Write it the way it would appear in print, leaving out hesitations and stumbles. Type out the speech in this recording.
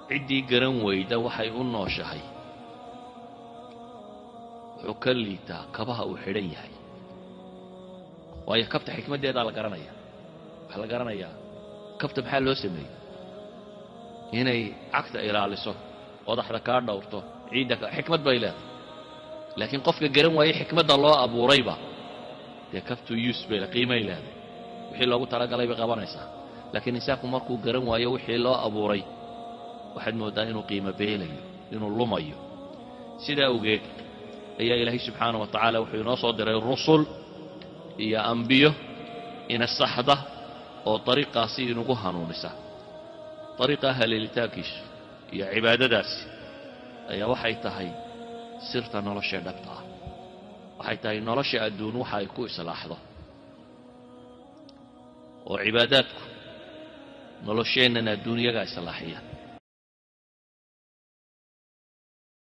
ciddii garan weyda waxay u nooshahay wuxuu ka liitaa kabaha uu xidhan yahay waayo kabta xikmaddeedaa la garanaya waxaa la garanayaa kabta maxaa loo sameeyey inay cagta ilaaliso qodaxda kaa dhowrto ciidda xikmad bay leedahay laakiin qofka garan waayey xikmadda loo abuurayba dee kabtu yuus bay qiimay leedahay wixii loogu talagalay bay qabanaysaa laakiin insaanku markuu garan waayo wixii loo abuuray waxaad mooddaa inuu qiimo beelayo inuu lumayo sidaa awgeed ayaa ilaahay subxaanahu wa tacaala wuxuu inoo soo diray rusul iyo ambiyo ina saxda oo dariiqaasi inugu hanuunisa dariiqa haleelitaankiisu iyo cibaadadaasi ayaa waxay tahay sirta nolosha dhabta ah waxay tahay nolosha adduun waxa ay ku islaaxdo oo cibaadaadku nolosheennan adduunyaga islaaxiya